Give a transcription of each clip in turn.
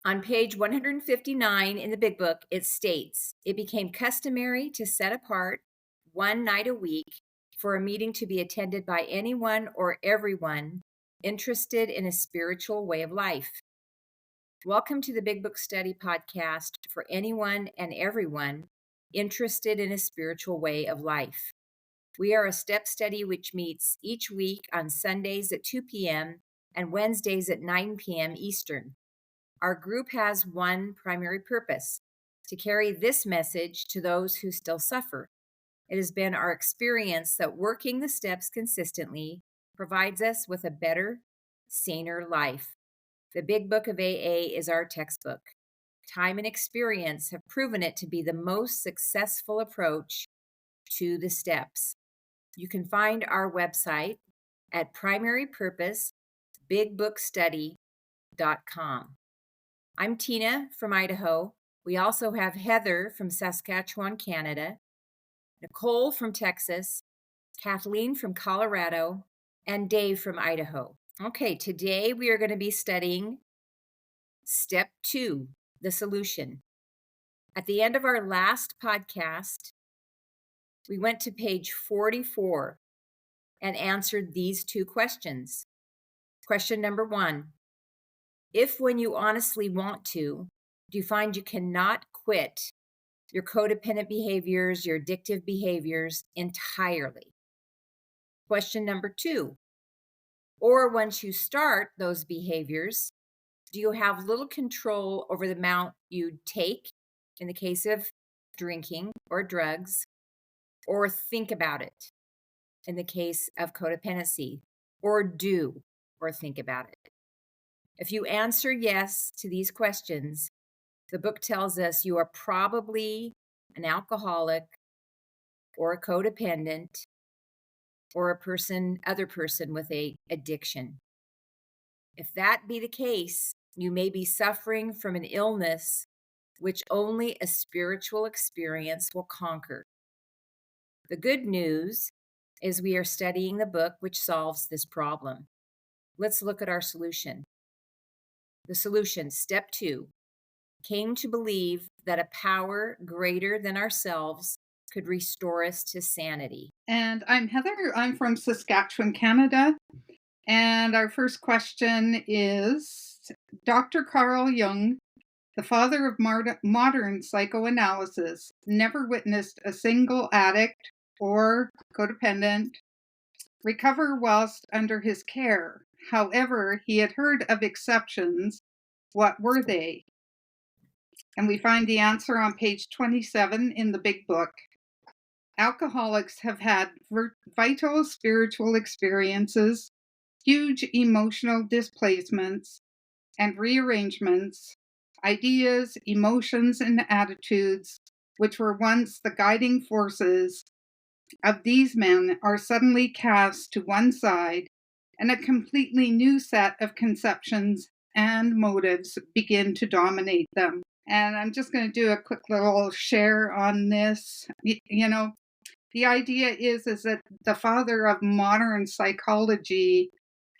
On page 159 in the Big Book, it states, "It became customary to set apart one night a week for a meeting to be attended by anyone or everyone interested in a spiritual way of life." Welcome to the Big Book Study podcast for anyone and everyone interested in a spiritual way of life. We are a step study which meets each week on Sundays at 2 p.m. and Wednesdays at 9 p.m. Eastern. Our group has one primary purpose: to carry this message to those who still suffer. It has been our experience that working the steps consistently provides us with a better, saner life. The Big Book of AA is our textbook. Time and experience have proven it to be the most successful approach to the steps. You can find our website at primarypurposebigbookstudy.com. I'm Tina from Idaho. We also have Heather from Saskatchewan, Canada, Nicole from Texas, Kathleen from Colorado, and Dave from Idaho. Okay, today we are going to be studying Step 2, the solution. At the end of our last podcast, we went to page 44 and answered these two questions. Question number 1, if when you honestly want to, do you find you cannot quit your codependent behaviors, your addictive behaviors entirely? Question number 2, or once you start those behaviors, do you have little control over the amount you take in the case of drinking or drugs, or think about it in the case of codependency, or do or think about it? If you answer yes to these questions, the book tells us you are probably an alcoholic or a codependent or other person with a addiction. If that be the case, you may be suffering from an illness which only a spiritual experience will conquer. The good news is we are studying the book which solves this problem. Let's look at our solution. The solution, step 2, came to believe that a power greater than ourselves could restore us to sanity. And I'm Heather. I'm from Saskatchewan, Canada. And our first question is, Dr. Carl Jung, the father of modern psychoanalysis, never witnessed a single addict or codependent recover whilst under his care. However, he had heard of exceptions. What were they? And we find the answer on page 27 in the Big Book. Alcoholics have had vital spiritual experiences, huge emotional displacements and rearrangements, ideas, emotions, and attitudes which were once the guiding forces of these men are suddenly cast to one side, and a completely new set of conceptions and motives begin to dominate them. And I'm just going to do a quick little share on this. The idea is that the father of modern psychology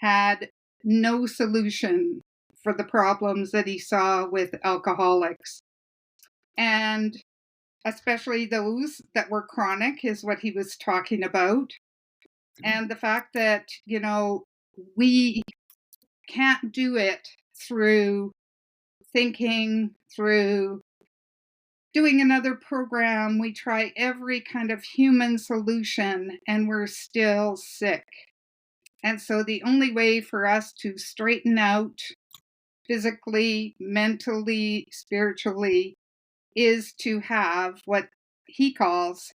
had no solution for the problems that he saw with alcoholics. And especially those that were chronic is what he was talking about. And the fact that, we can't do it through thinking, through doing another program. We try every kind of human solution and we're still sick. And so the only way for us to straighten out physically, mentally, spiritually is to have what he calls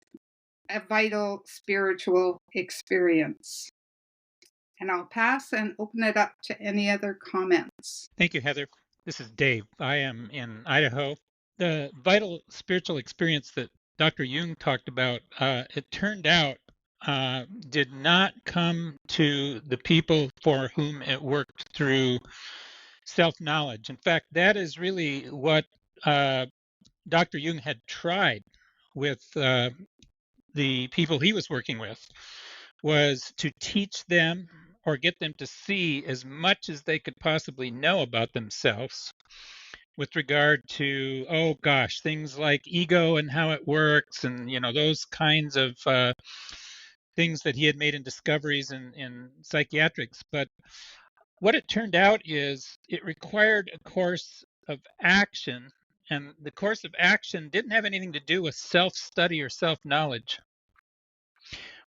a vital spiritual experience. And I'll pass and open it up to any other comments. Thank you, Heather. This is Dave. I am in Idaho. The vital spiritual experience that Dr. Jung talked about, it turned out, did not come to the people for whom it worked through self-knowledge. In fact, that is really what Dr. Jung had tried with the people he was working with, was to teach them or get them to see as much as they could possibly know about themselves with regard to, oh gosh, things like ego and how it works, and those kinds of things that he had made in discoveries in psychiatrics. But what it turned out is it required a course of action, and the course of action didn't have anything to do with self-study or self-knowledge.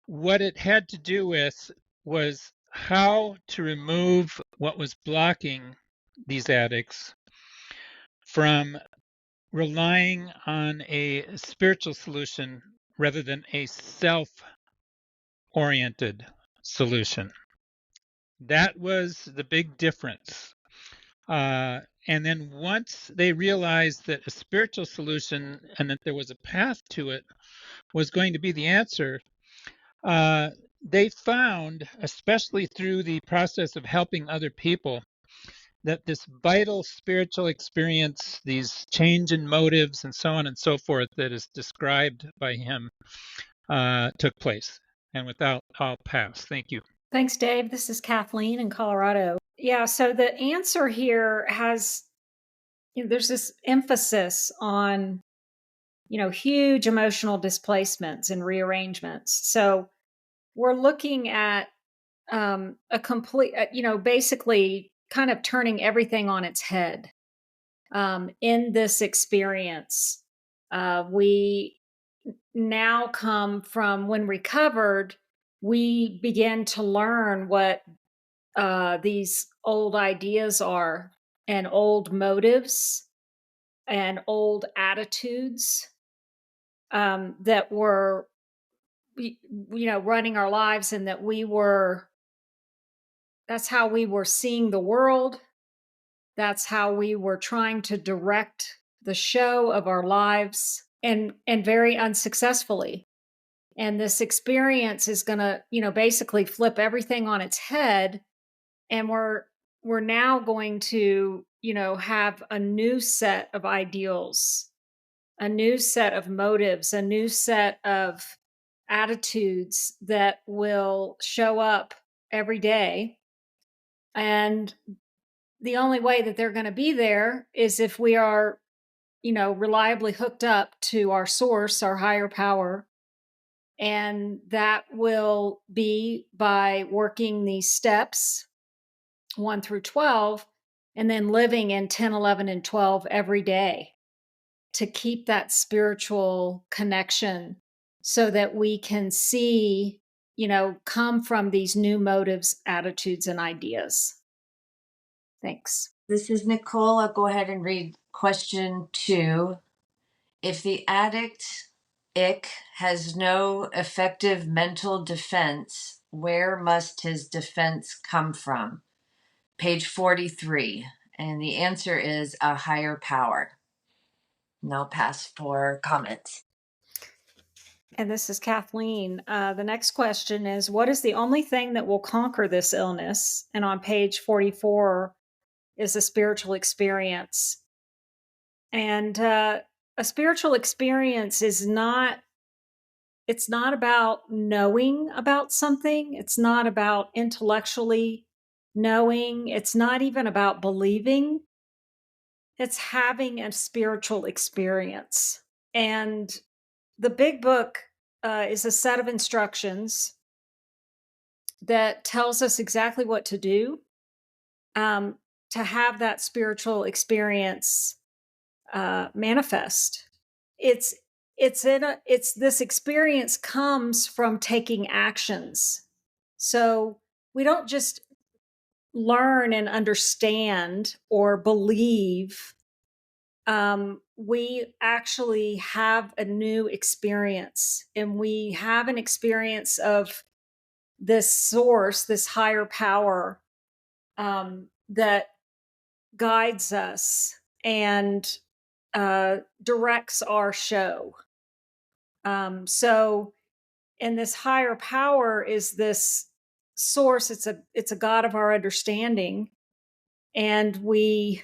What it had to do with was how to remove what was blocking these addicts from relying on a spiritual solution rather than a self-oriented solution. That was the big difference. And then once they realized that a spiritual solution and that there was a path to it was going to be the answer, uh, they found, especially through the process of helping other people, that this vital spiritual experience, these change in motives and so on and so forth that is described by him, took place. And with that, I'll pass. Thank you. Thanks, Dave. This is Kathleen in Colorado. Yeah, so the answer here has, there's this emphasis on, huge emotional displacements and rearrangements. So we're looking at a complete, basically kind of turning everything on its head in this experience. We now come from when recovered, we begin to learn what these old ideas are and old motives and old attitudes that were running our lives, and that that's how we were seeing the world. That's how we were trying to direct the show of our lives, and very unsuccessfully. And this experience is going to, basically flip everything on its head. And we're now going to, have a new set of ideals, a new set of motives, a new set of attitudes that will show up every day. And the only way that they're going to be there is if we are, reliably hooked up to our source, our higher power. And that will be by working these steps 1 through 12, and then living in 10, 11, and 12 every day to keep that spiritual connection so that we can see, come from these new motives, attitudes, and ideas. Thanks. This is Nicole. I'll go ahead and read question 2. If the addict, ick, has no effective mental defense, where must his defense come from? Page 43. And the answer is a higher power. And I'll pass for comments. And this is Kathleen. The next question is, what is the only thing that will conquer this illness? And on page 44 is a spiritual experience. And a spiritual experience is not, it's not about knowing about something. It's not about intellectually knowing. It's not even about believing. It's having a spiritual experience. And the big book is a set of instructions that tells us exactly what to do to have that spiritual experience manifest. It's this experience comes from taking actions. So we don't just learn and understand or believe. We actually have a new experience, and we have an experience of this source, this higher power that guides us and directs our show. So, and this higher power is this source. It's a God of our understanding, and we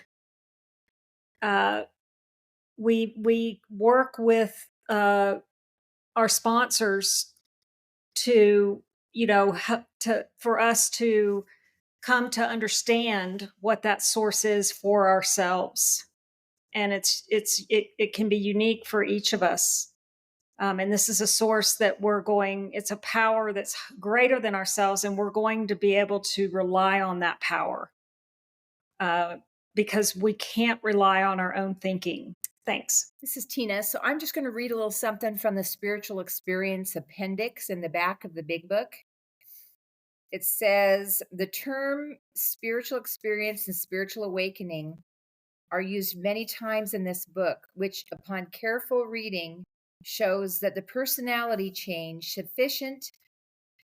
work with our sponsors to for us to come to understand what that source is for ourselves. and it can be unique for each of us. And this is a source that it's a power that's greater than ourselves, and we're going to be able to rely on that power uh, because we can't rely on our own thinking. Thanks. This is Tina. So I'm just going to read a little something from the Spiritual Experience Appendix in the back of the big book. It says the term spiritual experience and spiritual awakening are used many times in this book, which, upon careful reading, shows that the personality change sufficient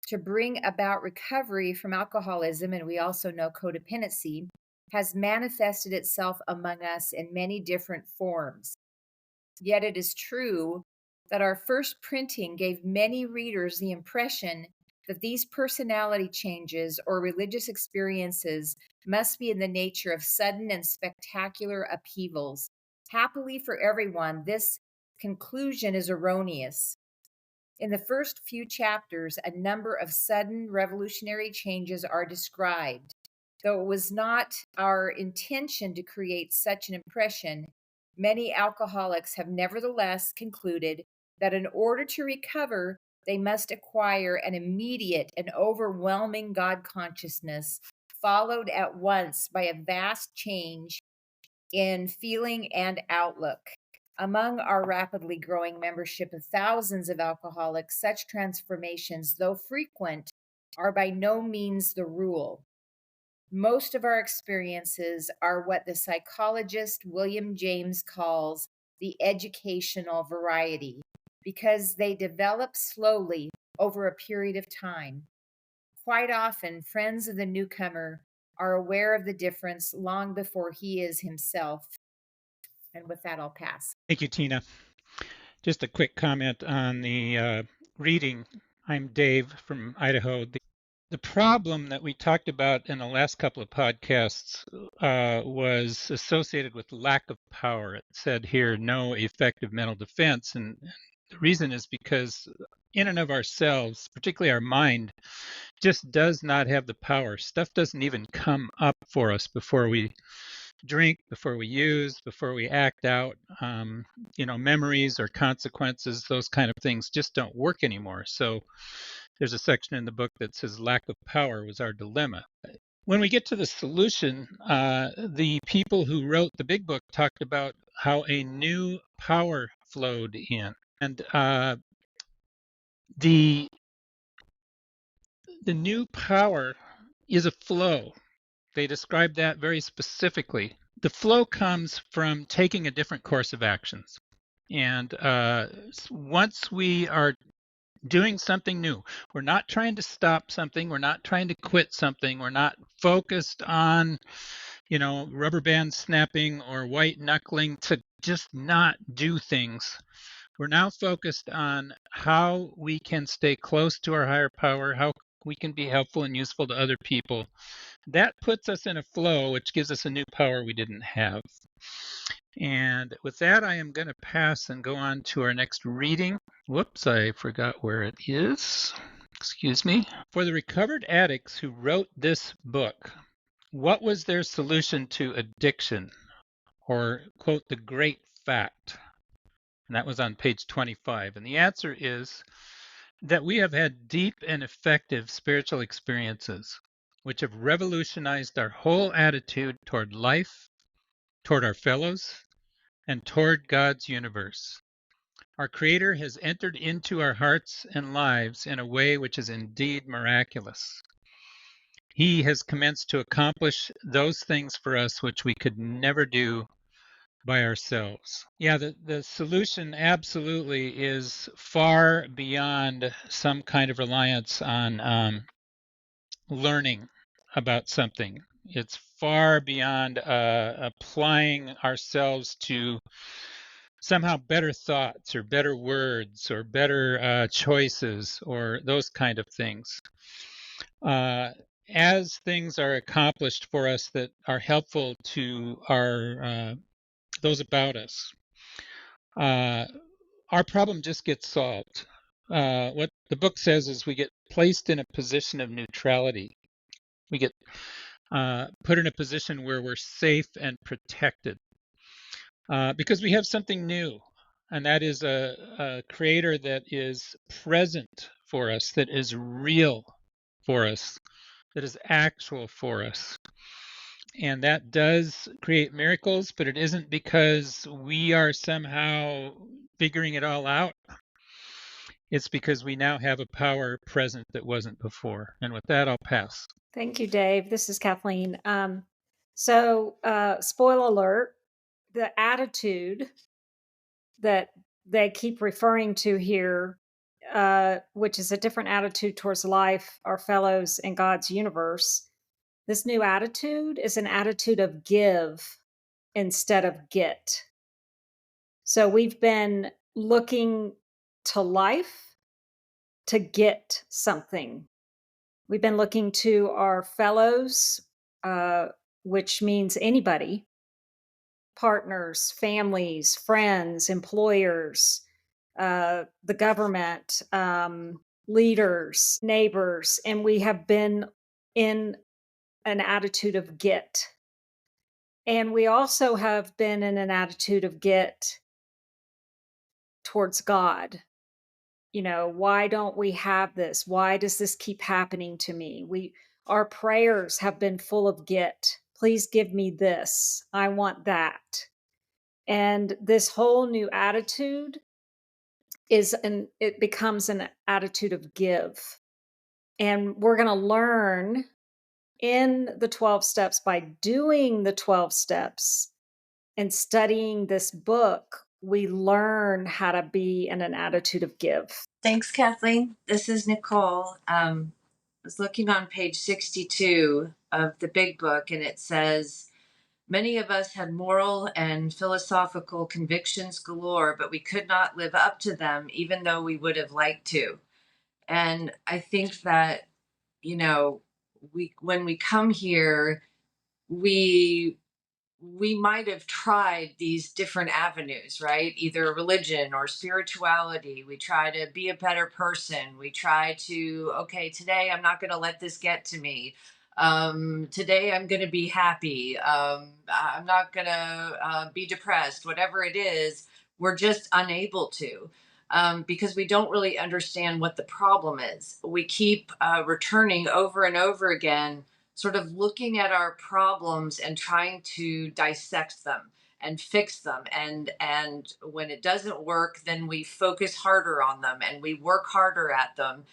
to bring about recovery from alcoholism, and we also know codependency, has manifested itself among us in many different forms. Yet it is true that our first printing gave many readers the impression that these personality changes or religious experiences must be in the nature of sudden and spectacular upheavals. Happily for everyone, this conclusion is erroneous. In the first few chapters, a number of sudden revolutionary changes are described. Though it was not our intention to create such an impression, many alcoholics have nevertheless concluded that in order to recover, they must acquire an immediate and overwhelming God consciousness, followed at once by a vast change in feeling and outlook. Among our rapidly growing membership of thousands of alcoholics, such transformations, though frequent, are by no means the rule. Most of our experiences are what the psychologist William James calls the educational variety, because they develop slowly over a period of time. Quite often, friends of the newcomer are aware of the difference long before he is himself. And with that, I'll pass. Thank you, Tina. Just a quick comment on the reading. I'm Dave from Idaho. The problem that we talked about in the last couple of podcasts was associated with lack of power. It said here, no effective mental defense. And the reason is because in and of ourselves, particularly our mind, just does not have the power. Stuff doesn't even come up for us before we drink, before we use, before we act out. Memories or consequences, those kind of things just don't work anymore. So there's a section in the book that says lack of power was our dilemma. When we get to the solution, the people who wrote the big book talked about how a new power flowed in. And the new power is a flow. They describe that very specifically. The flow comes from taking a different course of actions. And once we are doing something new, we're not trying to stop something, we're not trying to quit something, we're not focused on, rubber band snapping or white knuckling to just not do things. We're now focused on how we can stay close to our higher power, how we can be helpful and useful to other people. That puts us in a flow, which gives us a new power we didn't have. And with that, I am going to pass and go on to our next reading. Whoops, I forgot where it is. Excuse me. For the recovered addicts who wrote this book, what was their solution to addiction? Or, quote, the great fact? And that was on page 25. And the answer is that we have had deep and effective spiritual experiences, which have revolutionized our whole attitude toward life, toward our fellows, and toward God's universe. Our Creator has entered into our hearts and lives in a way which is indeed miraculous. He has commenced to accomplish those things for us which we could never do by ourselves. Yeah, the solution absolutely is far beyond some kind of reliance on learning about something. It's far beyond applying ourselves to somehow better thoughts or better words or better choices or those kind of things. As things are accomplished for us that are helpful to our those about us, our problem just gets solved. What the book says is we get placed in a position of neutrality. We get put in a position where we're safe and protected. because we have something new, and that is a creator that is present for us, that is real for us, that is actual for us. And that does create miracles, but it isn't because we are somehow figuring it all out. It's because we now have a power present that wasn't before. And with that, I'll pass. Thank you, Dave. This is Kathleen. Spoiler alert, the attitude that they keep referring to here, which is a different attitude towards life, our fellows, in God's universe. This new attitude is an attitude of give instead of get. So we've been looking to life to get something. We've been looking to our fellows, which means anybody, partners, families, friends, employers, the government, leaders, neighbors, and we have been in an attitude of get. And we also have been in an attitude of get towards God. You know, why don't we have this? Why does this keep happening to me? Our prayers have been full of get. Please give me this. I want that. And this whole new attitude it becomes an attitude of give. And we're going to learn in the 12 steps by doing the 12 steps and studying this book, we learn how to be in an attitude of give. Thanks, Kathleen. This is Nicole. I was looking on page 62 of the big book, and it says, many of us had moral and philosophical convictions galore, but we could not live up to them, even though we would have liked to. And I think that, you know, when we come here, we we might have tried these different avenues, right? Either religion or spirituality. We try to be a better person. We try to, okay, today I'm not going to let this get to me. Today I'm going to be happy. I'm not going to be depressed. Whatever it is, we're just unable to. Because we don't really understand what the problem is. We keep returning over and over again, sort of looking at our problems and trying to dissect them and fix them, and when it doesn't work, then we focus harder on them and we work harder at them,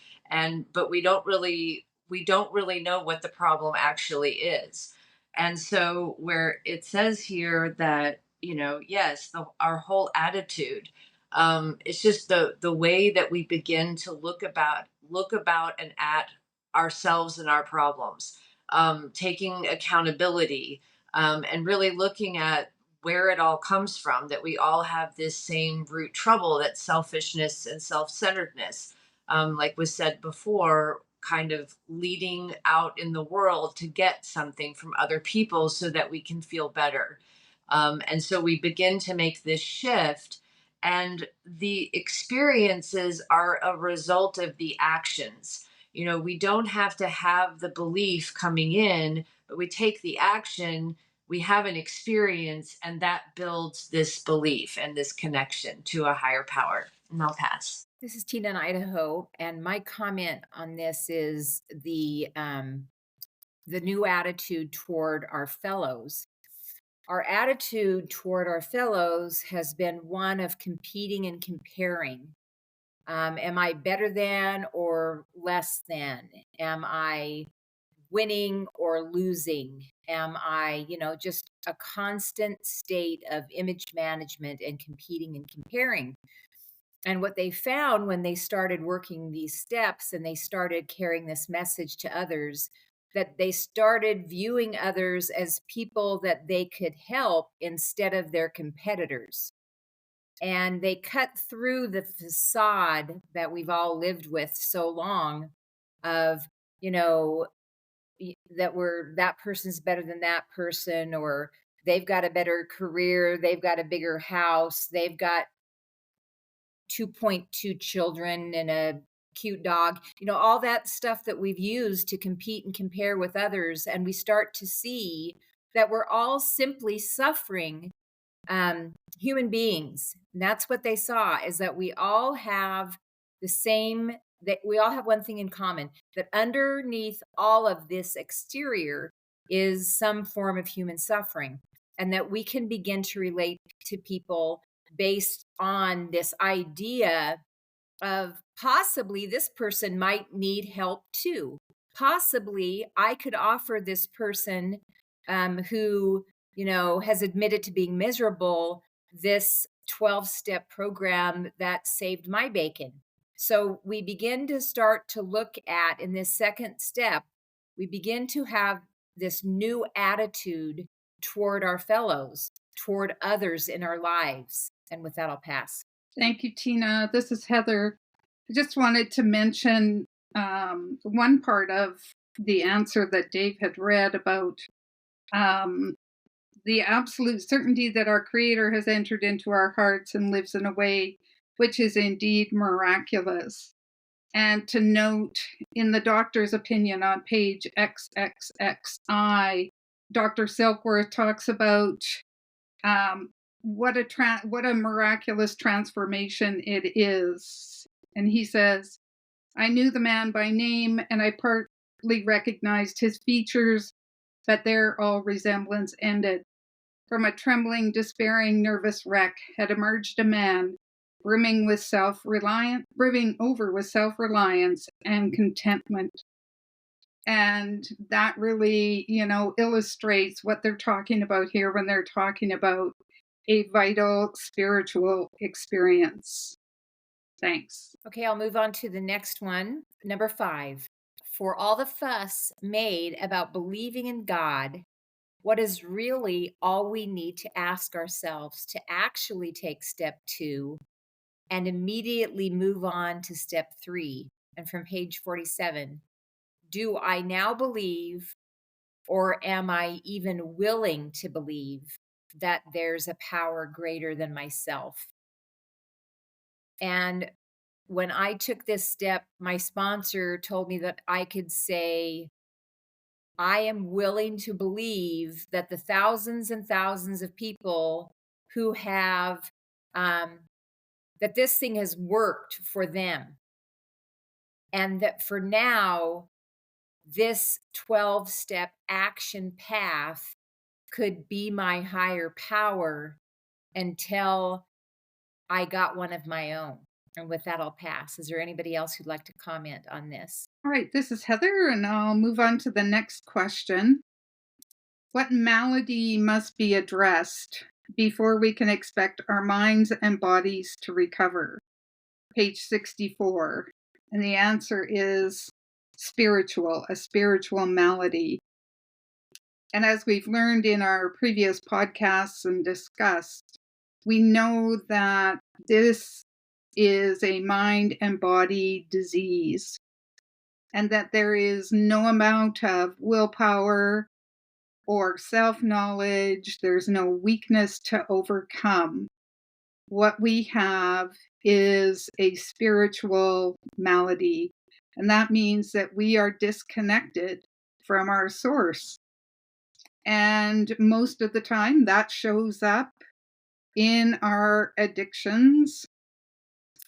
but we don't really know what the problem actually is. And so where it says here that, yes, our whole attitude, it's just the way that we begin to look about and at ourselves and our problems, taking accountability, and really looking at where it all comes from, that we all have this same root trouble, that selfishness and self-centeredness, like was said before, kind of leading out in the world to get something from other people so that we can feel better. And so we begin to make this shift, and the experiences are a result of the actions. We don't have to have the belief coming in, but we take the action, we have an experience, and that builds this belief and this connection to a higher power. And I'll pass. This is Tina in Idaho, and my comment on this is the new attitude toward our fellows. Our attitude toward our fellows has been one of competing and comparing. Am I better than or less than? Am I winning or losing? Am I, just a constant state of image management and competing and comparing? And what they found when they started working these steps and they started carrying this message to others, that they started viewing others as people that they could help instead of their competitors. And they cut through the facade that we've all lived with so long of, that person's better than that person, or they've got a better career, they've got a bigger house, they've got 2.2 children and a cute dog, all that stuff that we've used to compete and compare with others. And we start to see that we're all simply suffering human beings. And that's what they saw, is that we all have the same, that we all have one thing in common, that underneath all of this exterior is some form of human suffering, and that we can begin to relate to people based on this idea of possibly this person might need help too. Possibly I could offer this person who, has admitted to being miserable, this 12-step program that saved my bacon. So we begin to start to look at, in this second step, we begin to have this new attitude toward our fellows, toward others in our lives. And with that, I'll pass. Thank you, Tina. This is Heather. I just wanted to mention one part of the answer that Dave had read about the absolute certainty that our Creator has entered into our hearts and lives in a way which is indeed miraculous. And to note, in the doctor's opinion on page XXXI, Dr. Silkworth talks about what a miraculous transformation it is. And he says, I knew the man by name, and I partly recognized his features, but there all resemblance ended. From a trembling, despairing, nervous wreck had emerged a man brimming over with self-reliance and contentment. And that really, illustrates what they're talking about here when they're talking about a vital spiritual experience. Thanks. Okay, I'll move on to the next one. Number 5. For all the fuss made about believing in God, what is really all we need to ask ourselves to actually take step 2 and immediately move on to step 3? And from page 47, do I now believe, or am I even willing to believe, that there's a power greater than myself? And when I took this step, my sponsor told me that I could say, I am willing to believe that the thousands and thousands of people who have, that this thing has worked for them. And that for now, this 12-step action path could be my higher power until I got one of my own. And with that, I'll pass. Is there anybody else who'd like to comment on this? All right, this is Heather, and I'll move on to the next question. What malady must be addressed before we can expect our minds and bodies to recover? Page 64. And the answer is a spiritual malady. And as we've learned in our previous podcasts and discussed, we know that this is a mind and body disease, and that there is no amount of willpower or self-knowledge, there's no weakness to overcome. What we have is a spiritual malady, and that means that we are disconnected from our source. And most of the time that shows up in our addictions,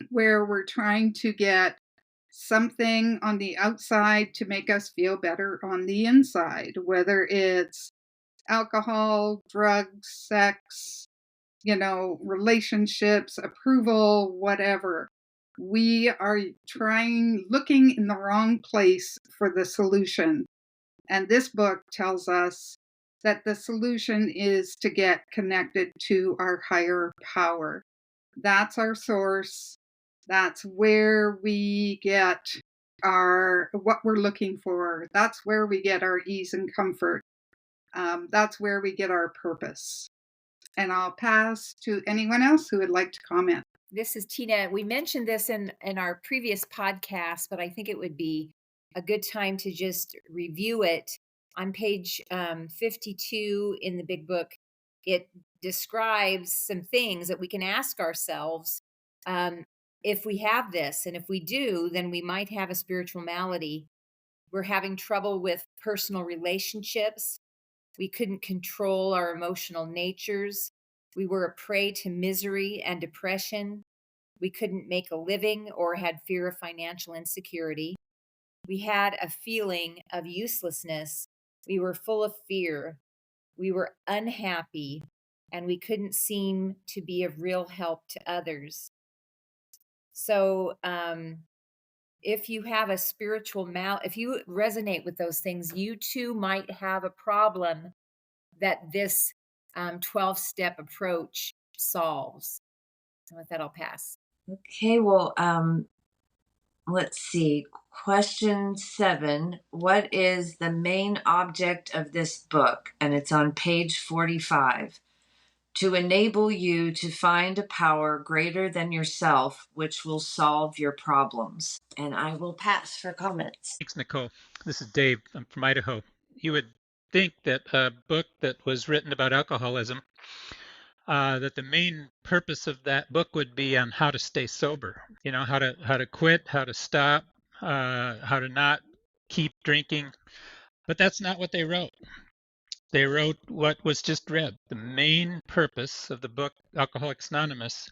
where we're trying to get something on the outside to make us feel better on the inside, whether it's alcohol, drugs, sex, relationships, approval, whatever. We are looking in the wrong place for the solution. And this book tells us that the solution is to get connected to our higher power. That's our source. That's where we get what we're looking for. That's where we get our ease and comfort. That's where we get our purpose. And I'll pass to anyone else who would like to comment. This is Tina. We mentioned this in our previous podcast, but I think it would be a good time to just review it. On page 52 in the big book, it describes some things that we can ask ourselves if we have this. And if we do, then we might have a spiritual malady. We're having trouble with personal relationships. We couldn't control our emotional natures. We were a prey to misery and depression. We couldn't make a living or had fear of financial insecurity. We had a feeling of uselessness. We were full of fear. We were unhappy, and we couldn't seem to be of real help to others. So, if you have a spiritual if you resonate with those things, you too might have a problem that this 12-step approach solves. And with that, I'll pass. Okay, well, let's see. Question 7. What is the main object of this book? And it's on page 45. To enable you to find a power greater than yourself, which will solve your problems. And I will pass for comments. Thanks, Nicole. This is Dave. I'm from Idaho. You would think that a book that was written about alcoholism, that the main purpose of that book would be on how to stay sober. You know, how to quit, how to stop, how to not keep drinking. But that's not what they wrote. They wrote what was just read. The main purpose of the book Alcoholics Anonymous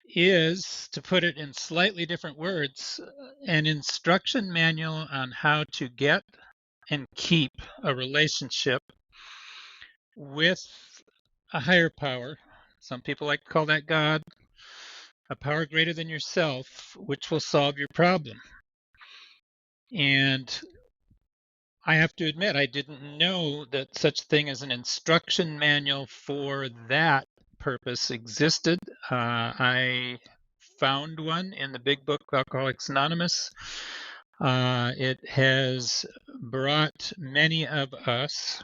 is, to put it in slightly different words, an instruction manual on how to get and keep a relationship with a higher power. Some people like to call that God, a power greater than yourself, which will solve your problem. And I have to admit, I didn't know that such a thing as an instruction manual for that purpose existed. I found one in the big book, Alcoholics Anonymous. It has brought many of us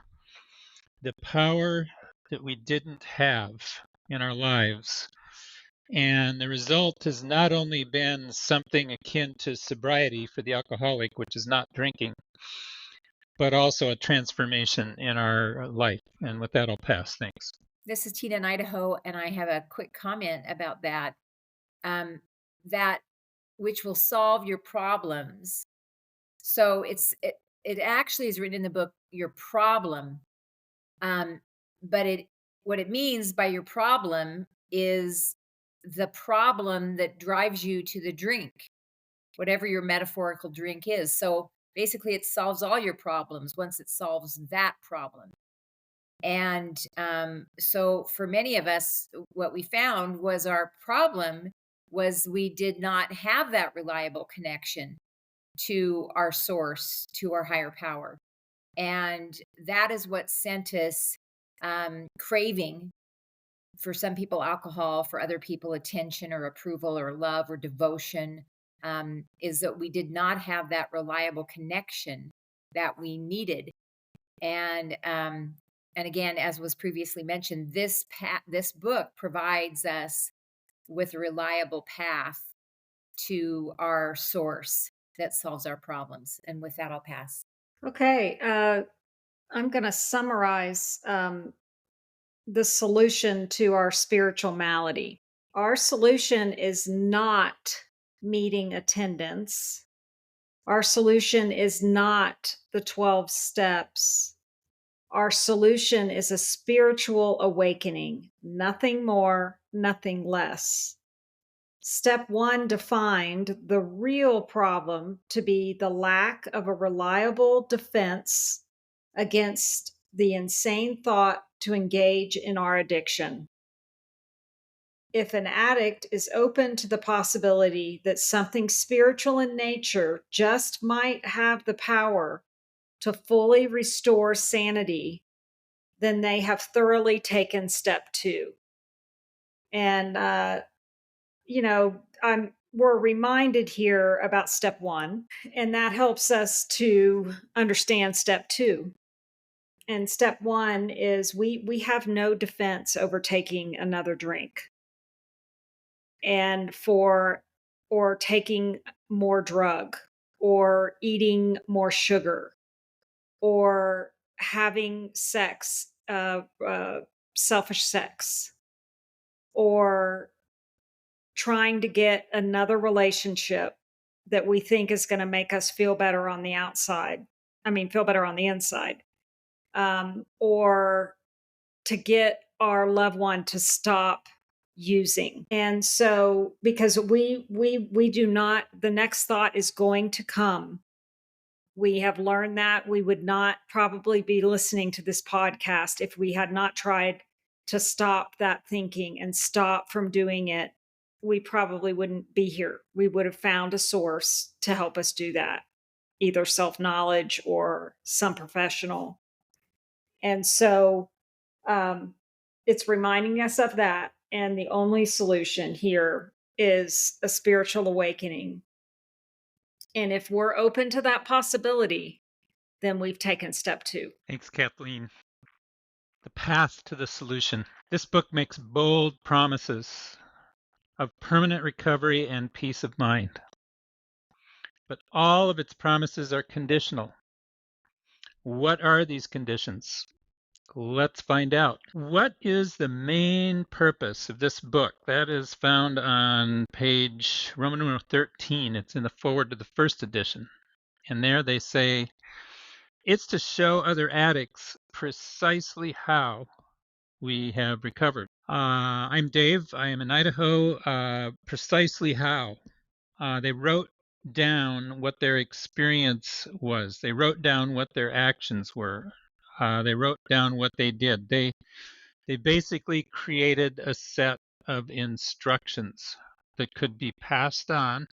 the power that we didn't have in our lives. And the result has not only been something akin to sobriety for the alcoholic, which is not drinking, but also a transformation in our life. And with that, I'll pass. Thanks. This is Tina in Idaho, and I have a quick comment about that. That which will solve your problems. So it actually is written in the book, your problem. But what it means by your problem is the problem that drives you to the drink, whatever your metaphorical drink is. So basically, it solves all your problems once it solves that problem. And so for many of us, what we found was our problem was we did not have that reliable connection to our source, to our higher power. And that is what sent us craving, for some people, alcohol, for other people, attention or approval or love or devotion, is that we did not have that reliable connection that we needed. And again, as was previously mentioned, this book provides us with a reliable path to our source that solves our problems. And with that, I'll pass. Okay, I'm going to summarize the solution to our spiritual malady. Our solution is not meeting attendance. Our solution is not the 12 steps. Our solution is a spiritual awakening, nothing more, nothing less. Step 1 defined the real problem to be the lack of a reliable defense against the insane thought to engage in our addiction. If an addict is open to the possibility that something spiritual in nature just might have the power to fully restore sanity, then they have thoroughly taken step 2. And, we're reminded here about step 1, and that helps us to understand step 2. And step 1 is we have no defense over taking another drink and or taking more drug or eating more sugar or having sex, selfish sex, or trying to get another relationship that we think is going to make us feel better on the outside. I mean, feel better on the inside. Or to get our loved one to stop using. And so, because we do not, the next thought is going to come. We have learned that we would not probably be listening to this podcast if we had not tried to stop that thinking and stop from doing it. We probably wouldn't be here. We would have found a source to help us do that, either self knowledge or some professional. And so it's reminding us of that. And the only solution here is a spiritual awakening. And if we're open to that possibility, then we've taken step 2. Thanks, Kathleen. The path to the solution. This book makes bold promises of permanent recovery and peace of mind. But all of its promises are conditional. What are these conditions? Let's find out. What is the main purpose of this book? That is found on page Roman numeral 13. It's in the foreword to the first edition. And there they say, it's to show other addicts precisely how we have recovered. I'm Dave. I am in Idaho. Precisely how. They wrote down what their experience was. They wrote down what their actions were. They wrote down what they did. They basically created a set of instructions that could be passed on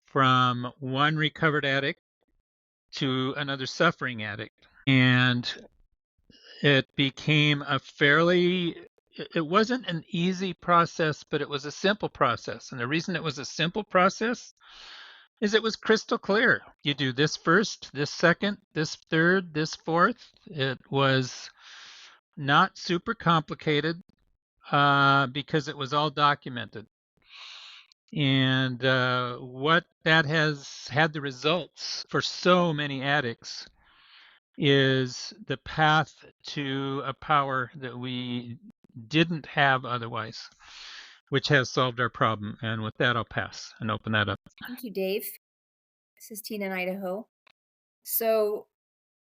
from one recovered addict to another suffering addict. And it became it wasn't an easy process, but it was a simple process. And the reason it was a simple process is it was crystal clear. You do this first, this second, this third, this fourth. It was not super complicated because it was all documented. And what that has had the results for so many addicts is the path to a power that we didn't have otherwise, which has solved our problem. And with that, I'll pass and open that up. Thank you, Dave. This is Tina in Idaho. So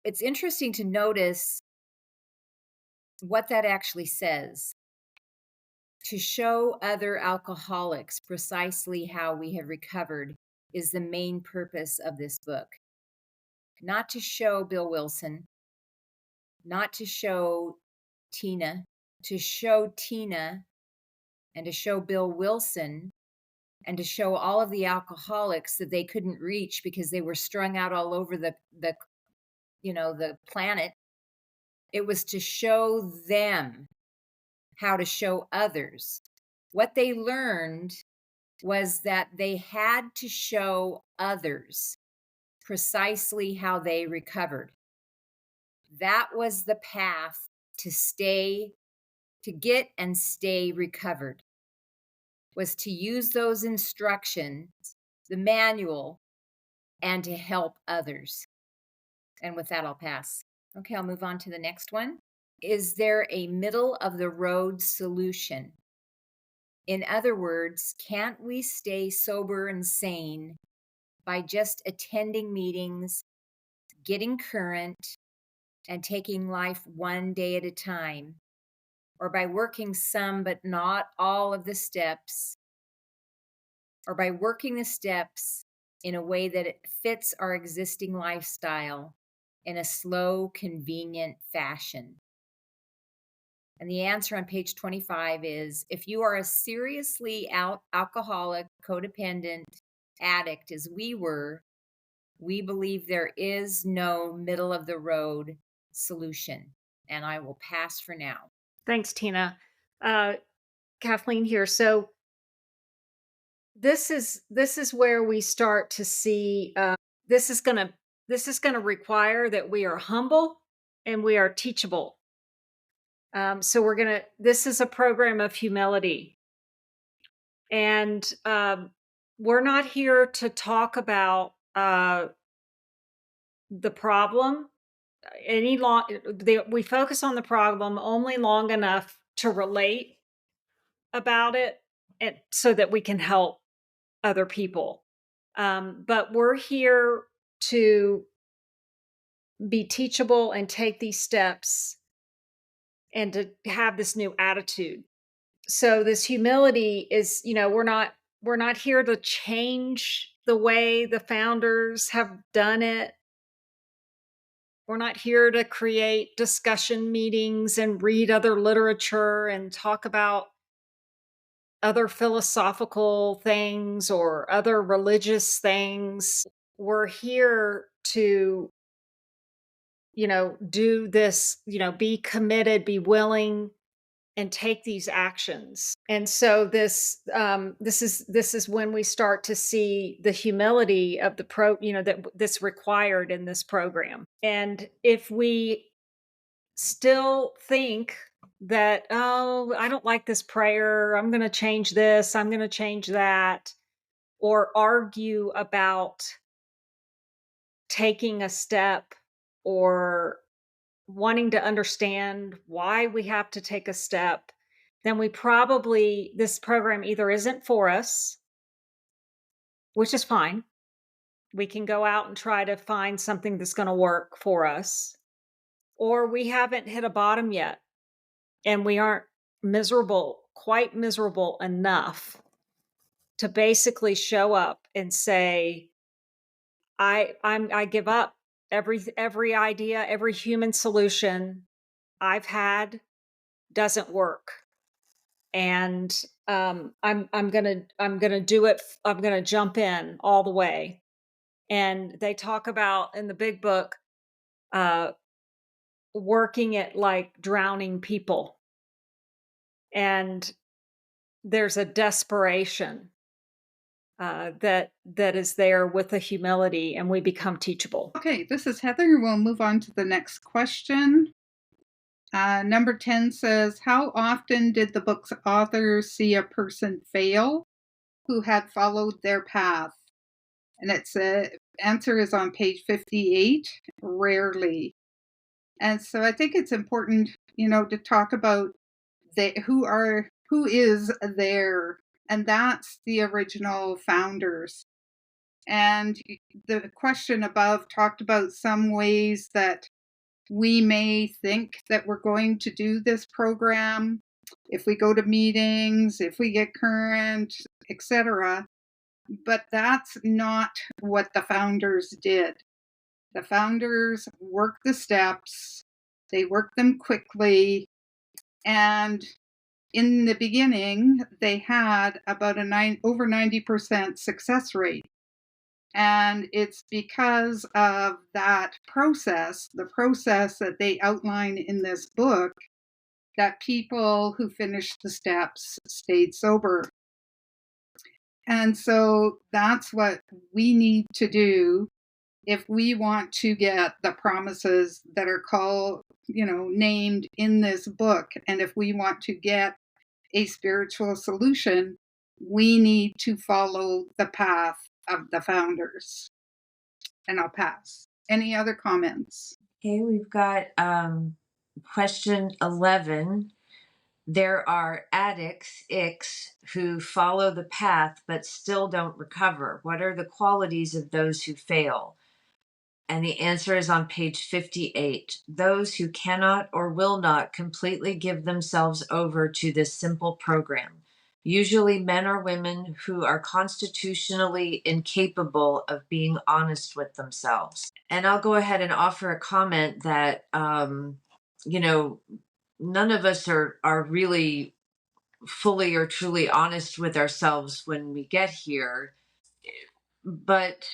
it's interesting to notice what that actually says. To show other alcoholics precisely how we have recovered is the main purpose of this book. Not to show Bill Wilson, not to show Tina, to show Tina and to show Bill Wilson and to show all of the alcoholics that they couldn't reach because they were strung out all over the planet. It was to show them how to show others. What they learned was that they had to show others precisely how they recovered. That was the path to get and stay recovered, was to use those instructions, the manual, and to help others. And with that, I'll pass. Okay, I'll move on to the next one. Is there a middle of the road solution? In other words, can't we stay sober and sane by just attending meetings, getting current, and taking life one day at a time, or by working some but not all of the steps, or by working the steps in a way that it fits our existing lifestyle in a slow, convenient fashion? And the answer on page 25 is, if you are a seriously alcoholic, codependent addict as we were, we believe there is no middle of the road solution. And I will pass for now. Thanks, Tina. Kathleen here. So this is where we start to see this is going to require that we are humble and we are teachable. So this is a program of humility. And we're not here to talk about the problem we focus on the problem only long enough to relate about it and so that we can help other people. But we're here to be teachable and take these steps and to have this new attitude. So this humility is, we're not here to change the way the founders have done it. We're not here to create discussion meetings and read other literature and talk about other philosophical things or other religious things. We're here to, do this, be committed, be willing, and take these actions. And so this is when we start to see the humility of the that this required in this program. And if we still think that, oh, I don't like this prayer, I'm going to change this, I'm going to change that, or argue about taking a step or wanting to understand why we have to take a step, then this program either isn't for us, which is fine. We can go out and try to find something that's going to work for us, or we haven't hit a bottom yet and we aren't quite miserable enough to basically show up and say, I give up. Every idea, every human solution I've had doesn't work, and I'm gonna do it. I'm gonna jump in all the way. And they talk about in the big book, uh, working it like drowning people, and there's a desperation that is there with the humility, and we become teachable. Okay, this is Heather. We'll move on to the next question. Number 10 says, how often did the book's author see a person fail who had followed their path? And its answer is on page 58, rarely. And so I think it's important, to talk about who is there, and that's the original founders. And the question above talked about some ways that we may think that we're going to do this program if we go to meetings, if we get current, etc. But that's not what the founders did. The founders worked the steps, they worked them quickly, and in the beginning, they had about over 90% success rate. And it's because of that process, the process that they outline in this book, that people who finished the steps stayed sober. And so that's what we need to do if we want to get the promises that are named in this book. And if we want to get a spiritual solution, we need to follow the path of the founders. And I'll pass. Any other comments? Okay, we've got question 11. There are addicts, icks, who follow the path but still don't recover. What are the qualities of those who fail? And the answer is on page 58. Those who cannot or will not completely give themselves over to this simple program. Usually men or women who are constitutionally incapable of being honest with themselves. And I'll go ahead and offer a comment that, none of us are really fully or truly honest with ourselves when we get here. But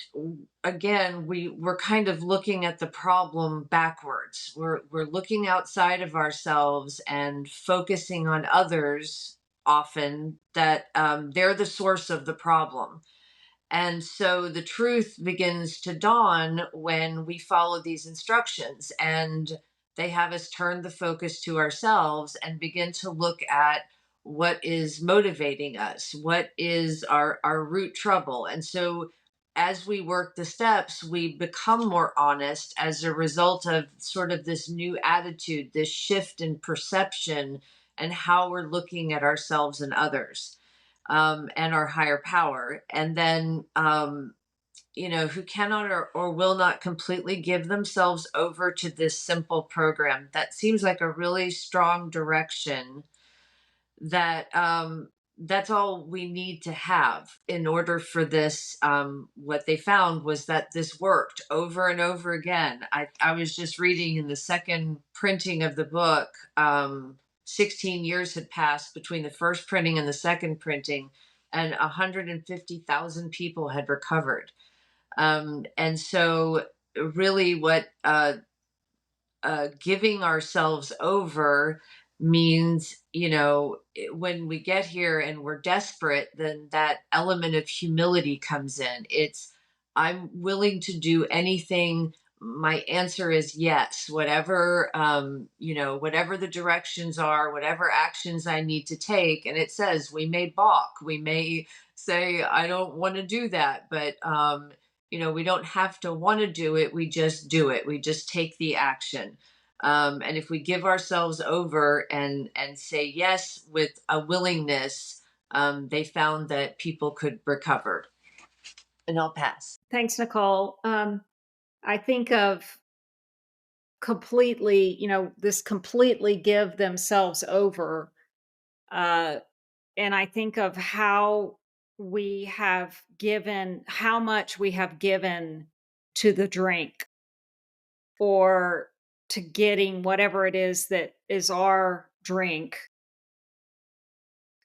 again, we're kind of looking at the problem backwards. We're looking outside of ourselves and focusing on others often, that they're the source of the problem. And so the truth begins to dawn when we follow these instructions, and they have us turn the focus to ourselves and begin to look at what is motivating us, what is our root trouble. And so as we work the steps, we become more honest as a result of sort of this new attitude, this shift in perception, and how we're looking at ourselves and others, and our higher power. And then who cannot or will not completely give themselves over to this simple program. That seems like a really strong direction that that's all we need to have in order for this. What they found was that this worked over and over again. I was just reading in the second printing of the book, 16 years had passed between the first printing and the second printing, and 150,000 people had recovered. And so, really, what giving ourselves over means, when we get here and we're desperate, then that element of humility comes in. It's, I'm willing to do anything. My answer is yes, whatever, whatever the directions are, whatever actions I need to take. And it says we may balk, we may say, I don't want to do that, but, we don't have to want to do it. We just do it. We just take the action. And if we give ourselves over and say yes with a willingness, they found that people could recover. And I'll pass. Thanks, Nicole. I think of completely, this completely give themselves over. Uh, and I think of how how much we have given to the drink or to getting whatever it is that is our drink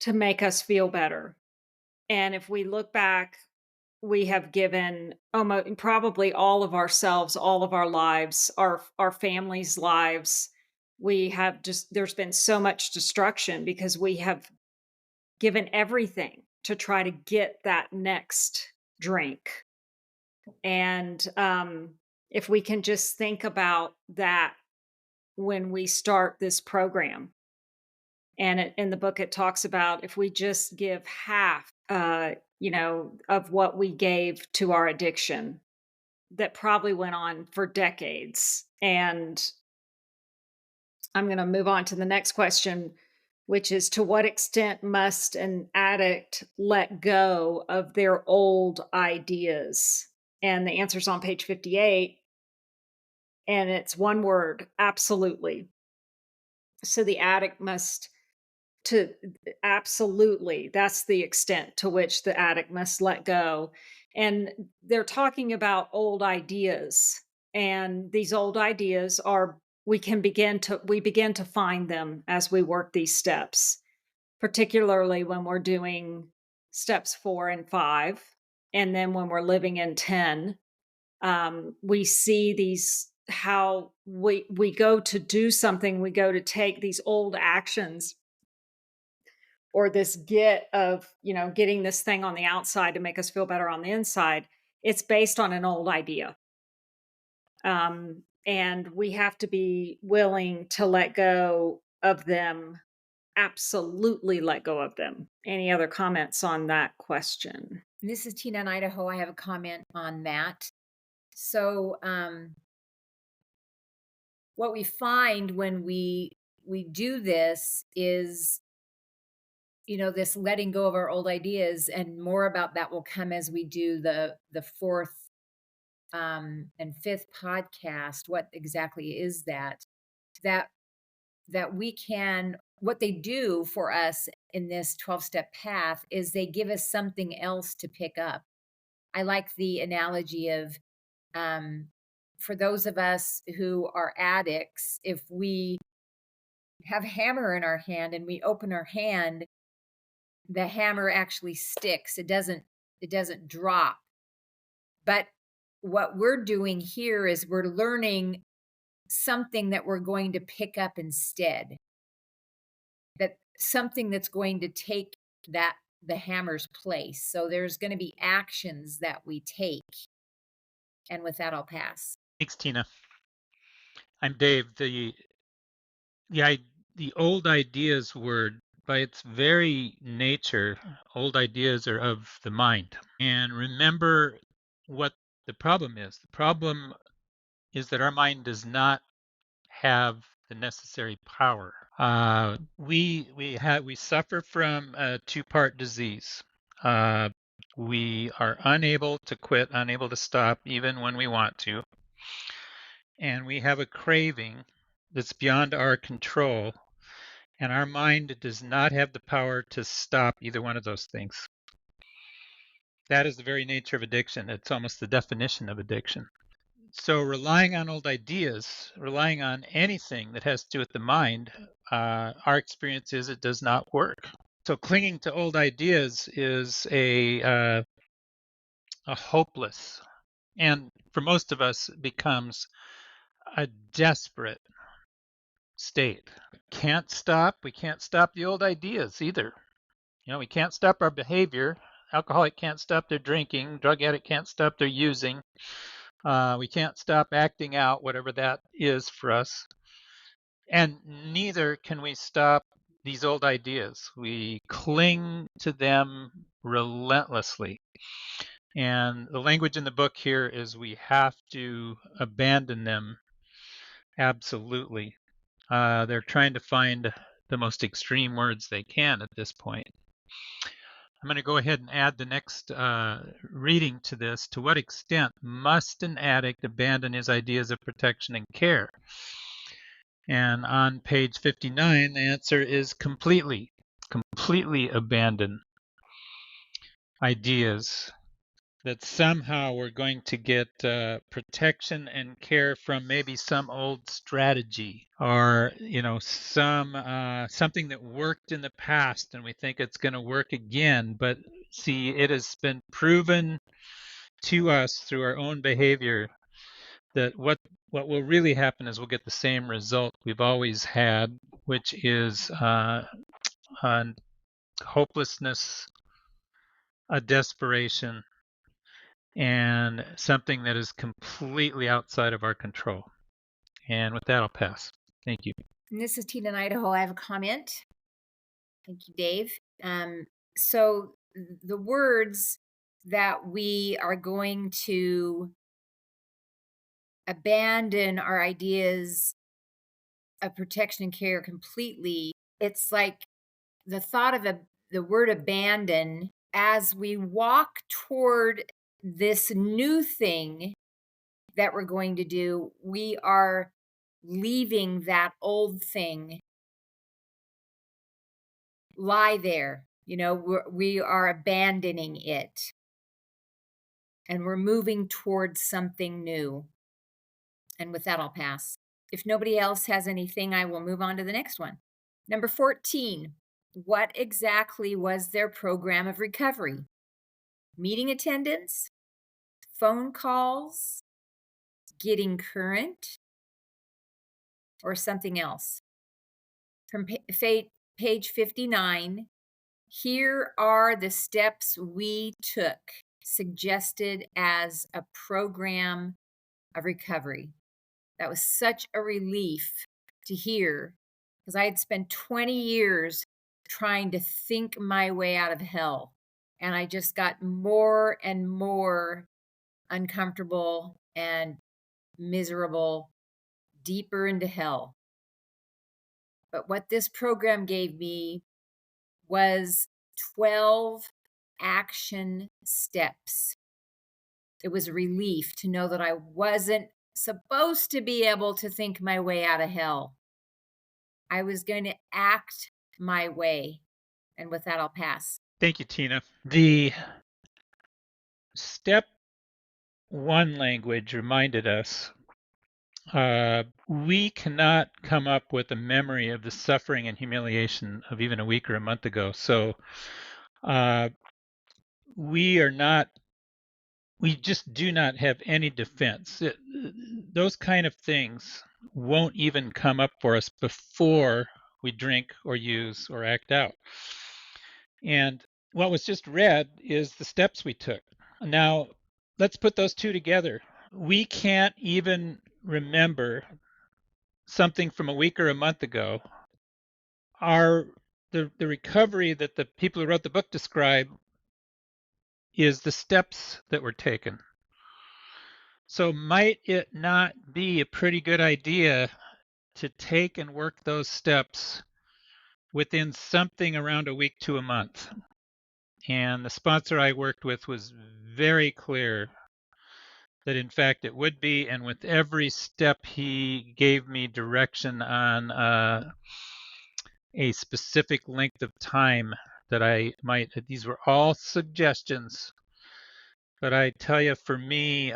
to make us feel better. And if we look back, we have given almost probably all of ourselves, all of our lives, our families' lives. We have just there's been so much destruction because we have given everything to try to get that next drink. And if we can just think about that when we start this program, and in the book it talks about if we just give half, of what we gave to our addiction, that probably went on for decades. And I'm going to move on to the next question, which is to what extent must an addict let go of their old ideas? And the answer's on page 58. And it's one word: absolutely. So the addict must to absolutely, that's the extent to which the addict must let go. And they're talking about old ideas, and these old ideas are we begin to find them as we work these steps, particularly when we're doing steps 4 and 5, and then when we're living in 10. We see these how we go to do something, we go to take these old actions, or this getting this thing on the outside to make us feel better on the inside. It's based on an old idea. And we have to be willing to let go of them. Absolutely let go of them. Any other comments on that question? This is Tina in Idaho. I have a comment on that. So, what we find when we do this is, this letting go of our old ideas, and more about that will come as we do the fourth and fifth podcast. What exactly is that? That we can, what they do for us in this 12-step path is they give us something else to pick up. I like the analogy of, for those of us who are addicts, if we have a hammer in our hand and we open our hand, the hammer actually sticks. It doesn't drop. But what we're doing here is we're learning something that we're going to pick up instead. That something that's going to take the hammer's place. So there's going to be actions that we take. And with that, I'll pass. Thanks, Tina. I'm Dave. The old ideas word, by its very nature, old ideas are of the mind. And remember what the problem is. The problem is that our mind does not have the necessary power. We suffer from a two-part disease. We are unable to quit, unable to stop, even when we want to. And we have a craving that's beyond our control. And our mind does not have the power to stop either one of those things. That is the very nature of addiction. It's almost the definition of addiction. So relying on old ideas, relying on anything that has to do with the mind, our experience is it does not work. So clinging to old ideas is a hopeless, and for most of us, becomes a desperate state. Can't stop. We can't stop the old ideas either. We can't stop our behavior. Alcoholic can't stop their drinking. Drug addict can't stop their using. We can't stop acting out, whatever that is for us. And neither can we stop these old ideas. We cling to them relentlessly. And the language in the book here is we have to abandon them absolutely. They're trying to find the most extreme words they can at this point. I'm going to go ahead and add the next reading to this. To what extent must an addict abandon his ideas of protection and care? And on page 59, the answer is completely abandon ideas that somehow we're going to get protection and care from maybe some old strategy, or something that worked in the past and we think it's going to work again. But see, it has been proven to us through our own behavior that what will really happen is we'll get the same result we've always had, which is a hopelessness, a desperation, and something that is completely outside of our control. And with that, I'll pass. Thank you. And this is Tina in Idaho. I have a comment. Thank you, Dave. So the words that we are going to abandon our ideas of protection and care completely, it's like the thought of the word abandon as we walk toward this new thing that we're going to do, we are leaving that old thing lie there. We are abandoning it and we're moving towards something new. And with that, I'll pass. If nobody else has anything, I will move on to the next one. Number 14, what exactly was their program of recovery? Meeting attendance, phone calls, getting current, or something else? From page 59, here are the steps we took, suggested as a program of recovery. That was such a relief to hear, because I had spent 20 years trying to think my way out of hell. And I just got more and more uncomfortable and miserable, deeper into hell. But what this program gave me was 12 action steps. It was a relief to know that I wasn't supposed to be able to think my way out of hell. I was going to act my way. And with that, I'll pass. Thank you, Tina. The step one language reminded us we cannot come up with a memory of the suffering and humiliation of even a week or a month ago. So we just do not have any defense. Those kind of things won't even come up for us before we drink or use or act out. And what was just read is the steps we took. Now, let's put those two together. We can't even remember something from a week or a month ago. The recovery that the people who wrote the book describe is the steps that were taken. So might it not be a pretty good idea to take and work those steps within something around a week to a month? And the sponsor I worked with was very clear that in fact it would be. And with every step, he gave me direction on a specific length of time that I might, these were all suggestions. But I tell you, for me,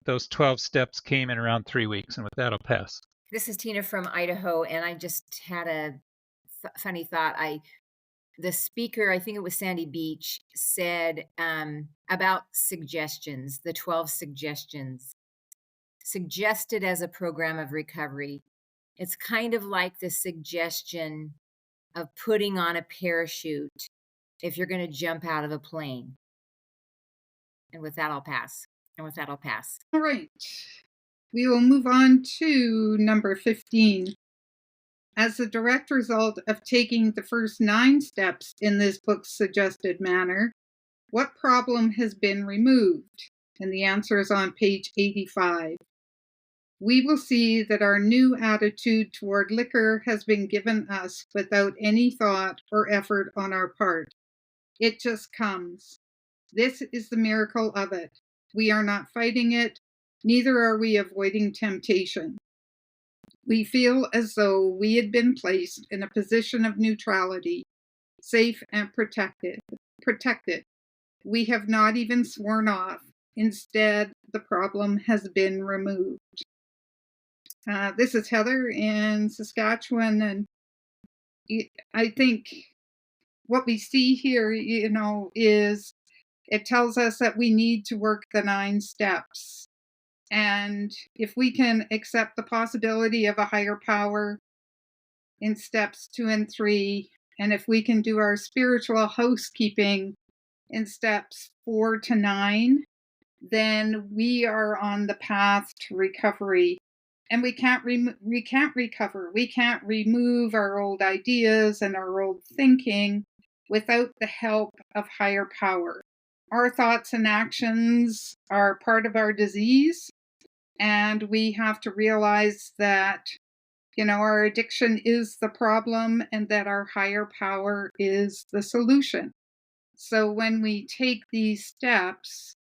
those 12 steps came in around 3 weeks. And with that, I'll pass. This is Tina from Idaho, and I just had a funny thought. The speaker, I think it was Sandy Beach, said about suggestions, the 12 suggestions suggested as a program of recovery. It's kind of like the suggestion of putting on a parachute if you're going to jump out of a plane. And with that, I'll pass. All right. We will move on to number 15. As a direct result of taking the first 9 steps in this book's suggested manner, what problem has been removed? And the answer is on page 85. We will see that our new attitude toward liquor has been given us without any thought or effort on our part. It just comes. This is the miracle of it. We are not fighting it, neither are we avoiding temptation. We feel as though we had been placed in a position of neutrality, safe and protected. We have not even sworn off. Instead, the problem has been removed. This is Heather in Saskatchewan, and I think what we see here, is it tells us that we need to work the 9 steps. And if we can accept the possibility of a higher power in steps 2 and 3, and if we can do our spiritual housekeeping in steps 4 to 9, then we are on the path to recovery. And we can't recover. We can't remove our old ideas and our old thinking without the help of higher power. Our thoughts and actions are part of our disease, and we have to realize that, our addiction is the problem and that our higher power is the solution. So when we take these steps,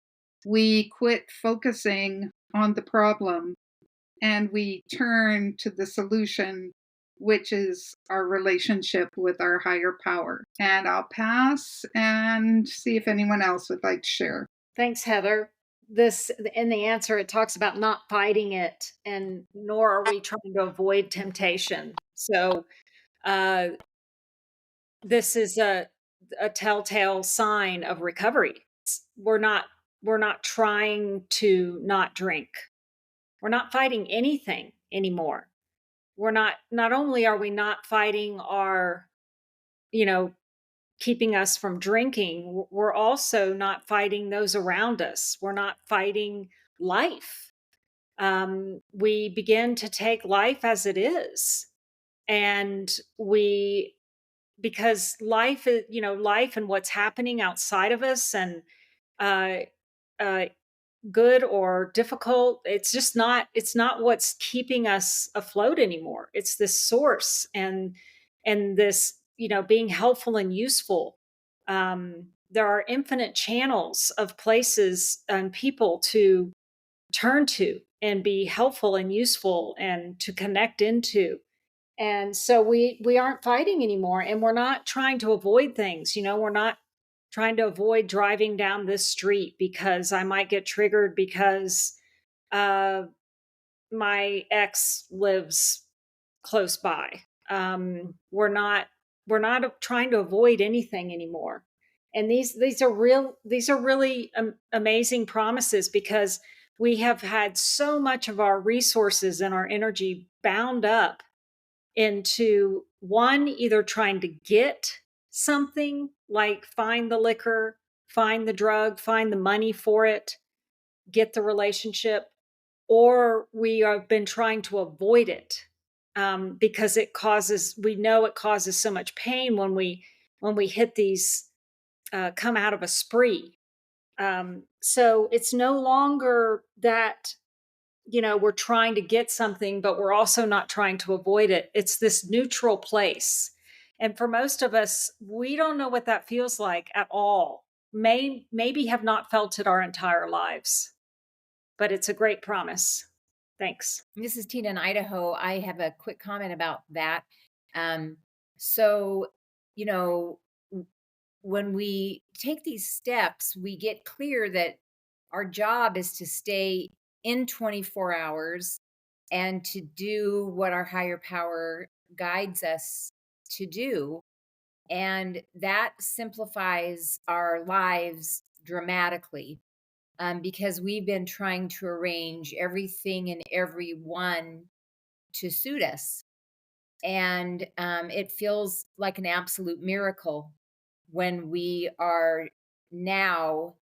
we quit focusing on the problem and we turn to the solution, which is our relationship with our higher power. And I'll pass and see if anyone else would like to share. Thanks, Heather. This, in the answer, it talks about not fighting it, and nor are we trying to avoid temptation. So this is a telltale sign of recovery. We're not trying to not drink. We're not fighting anything anymore. Not only are we not fighting our, keeping us from drinking, we're also not fighting those around us. We're not fighting life. We begin to take life as it is. And because life is, life and what's happening outside of us, and uh, good or difficult, it's not what's keeping us afloat anymore. It's this source, and this, being helpful and useful. There are infinite channels of places and people to turn to and be helpful and useful and to connect into. And so we aren't fighting anymore, and we're not trying to avoid things. We're not trying to avoid driving down this street because I might get triggered because my ex lives close by. We're not trying to avoid anything anymore. And these are really amazing promises, because we have had so much of our resources and our energy bound up into one, either trying to get something, like find the liquor, find the drug, find the money for it, get the relationship, or we have been trying to avoid it, because we know it causes so much pain when we hit these, come out of a spree. So it's no longer that, we're trying to get something, but we're also not trying to avoid it. It's this neutral place. And for most of us, we don't know what that feels like at all. Maybe have not felt it our entire lives, but it's a great promise. Thanks. This is Tina in Idaho. I have a quick comment about that. Um, so, you know, when we take these steps, we get clear that our job is to stay in 24 hours and to do what our higher power guides us to do. And that simplifies our lives dramatically, because we've been trying to arrange everything and everyone to suit us. And it feels like an absolute miracle when we are now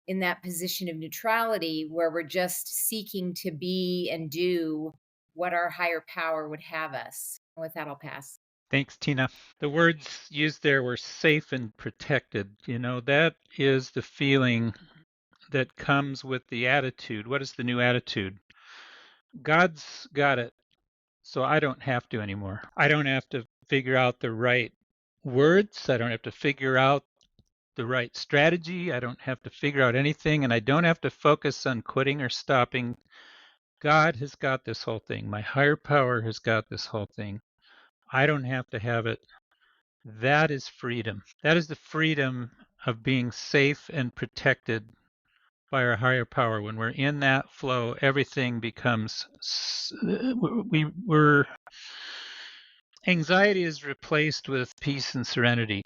in that position of neutrality where we're just seeking to be and do what our higher power would have us. With that, I'll pass. Thanks, Tina. The words used there were safe and protected. That is the feeling that comes with the attitude. What is the new attitude? God's got it, so I don't have to anymore. I don't have to figure out the right words. I don't have to figure out the right strategy. I don't have to figure out anything, and I don't have to focus on quitting or stopping. God has got this whole thing. My higher power has got this whole thing. I don't have to have it. That is freedom. That is the freedom of being safe and protected by our higher power. When we're in that flow, everything becomes we're anxiety is replaced with peace and serenity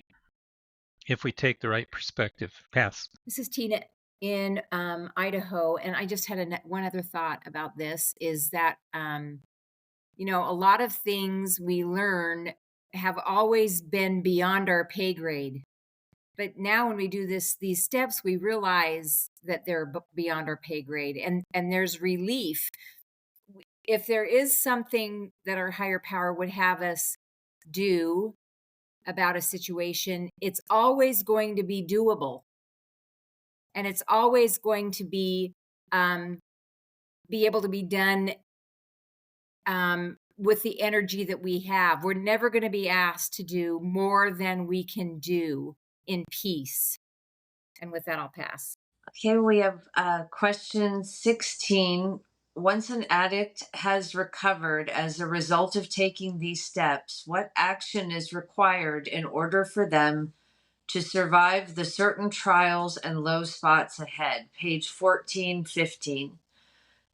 if we take the right perspective. Pass. This is Tina in Idaho, and I just had one other thought about this is that a lot of things we learn have always been beyond our pay grade. But now when we do these steps, we realize that they're beyond our pay grade, and there's relief. If there is something that our higher power would have us do about a situation, it's always going to be doable. And it's always going to be able to be done with the energy that we have. We're never going to be asked to do more than we can do in peace. And with that, I'll pass. Okay, we have question 16. Once an addict has recovered as a result of taking these steps, what action is required in order for them to survive the certain trials and low spots ahead? Page 1415.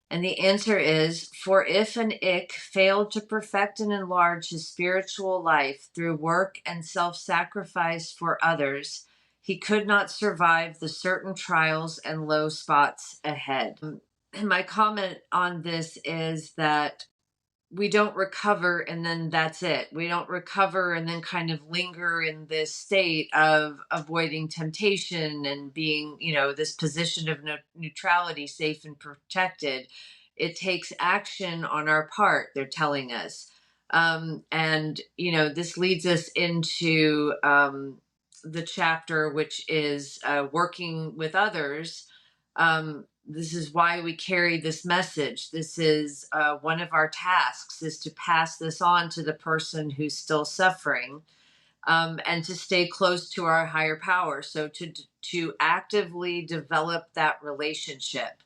And the answer is, for if an ick failed to perfect and enlarge his spiritual life through work and self sacrifice for others, he could not survive the certain trials and low spots ahead. And my comment on this is that we don't recover and then that's it. We don't recover and then kind of linger in this state of avoiding temptation and being, this position of neutrality, safe and protected. It takes action on our part, they're telling us. And, this leads us into the chapter, which is working with others. This is why we carry this message. This is one of our tasks is to pass this on to the person who's still suffering, and to stay close to our higher power. So to actively develop that relationship,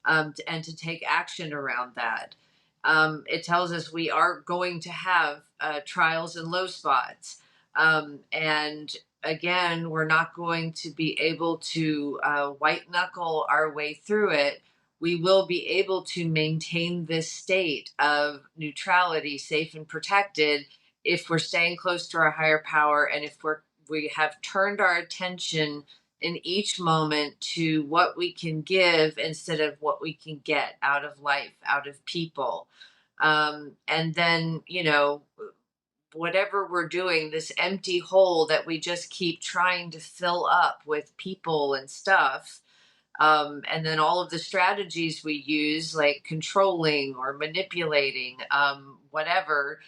and to take action around that. It tells us we are going to have trials and low spots. And again, we're not going to be able to white knuckle our way through it. We will be able to maintain this state of neutrality, safe and protected, if we're staying close to our higher power and if we have turned our attention in each moment to what we can give instead of what we can get out of life, out of people. And then, whatever we're doing, this empty hole that we just keep trying to fill up with people and stuff. And then all of the strategies we use, like controlling or manipulating, whatever,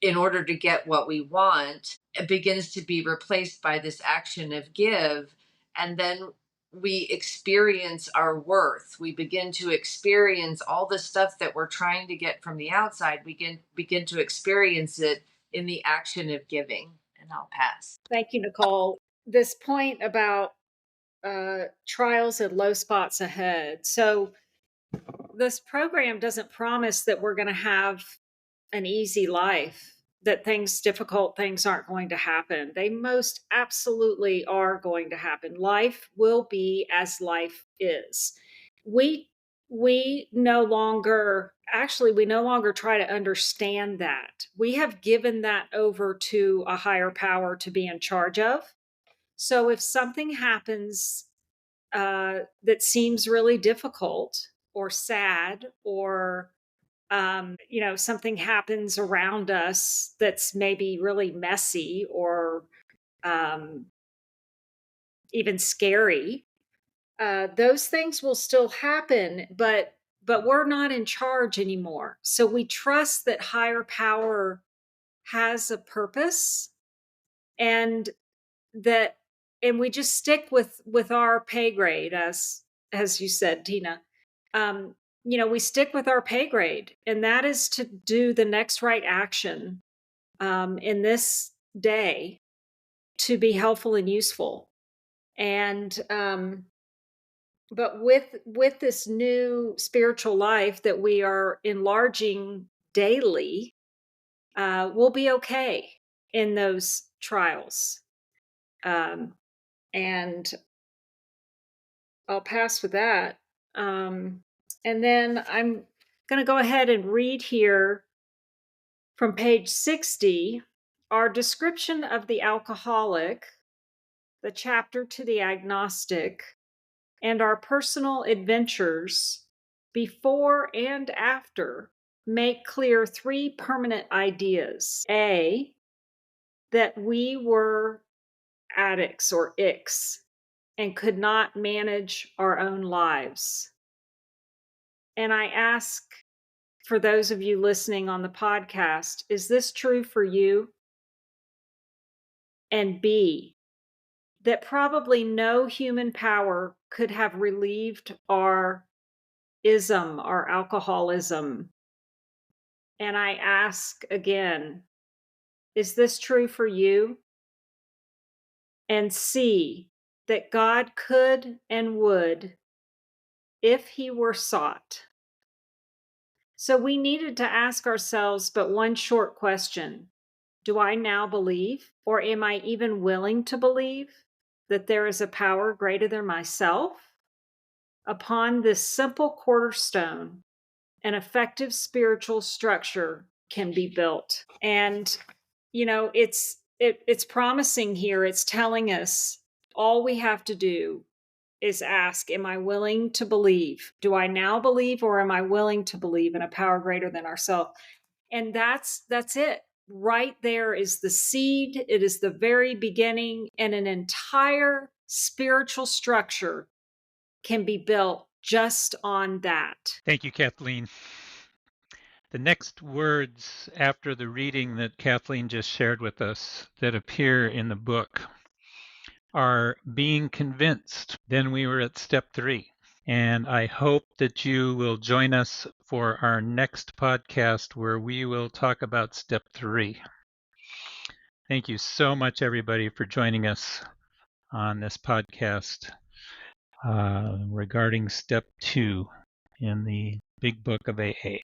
in order to get what we want, it begins to be replaced by this action of give. And then we experience our worth. We begin to experience all the stuff that we're trying to get from the outside. We begin to experience it in the action of giving. and I'll pass. Thank you, Nicole. This point about trials and low spots ahead. So, this program doesn't promise that we're going to have an easy life, that difficult things aren't going to happen. They most absolutely are going to happen. Life will be as life is. We no longer try to understand that. We have given that over to a higher power to be in charge of. So if something happens that seems really difficult or sad, or something happens around us that's maybe really messy or um, even scary, those things will still happen, but we're not in charge anymore. So we trust that higher power has a purpose, and that and we just stick with our pay grade, as you said, Tina. We stick with our pay grade, and that is to do the next right action in this day to be helpful and useful. And but with this new spiritual life that we are enlarging daily, we'll be okay in those trials. And I'll pass with that. And then I'm going to go ahead and read here from page 60 our description of the alcoholic, the chapter to the agnostic, and our personal adventures before and after make clear three permanent ideas. A, that we were addicts or icks and could not manage our own lives. And I ask, for those of you listening on the podcast, is this true for you? And B, that probably no human power could have relieved our our alcoholism. And I ask again, is this true for you? And C, that God could and would if he were sought. So we needed to ask ourselves but one short question. Do I now believe, or am I even willing to believe, that there is a power greater than myself? Upon this simple cornerstone, an effective spiritual structure can be built. And it's promising here. It's telling us all we have to do is ask, am I willing to believe? Do I now believe, or am I willing to believe in a power greater than ourselves? And that's it. Right there is the seed. It is the very beginning, and an entire spiritual structure can be built just on that. Thank you, Kathleen. The next words after the reading that Kathleen just shared with us that appear in the book are being convinced. Then we were at step 3. And I hope that you will join us for our next podcast where we will talk about step 3. Thank you so much, everybody, for joining us on this podcast regarding step 2 in the Big Book of AA.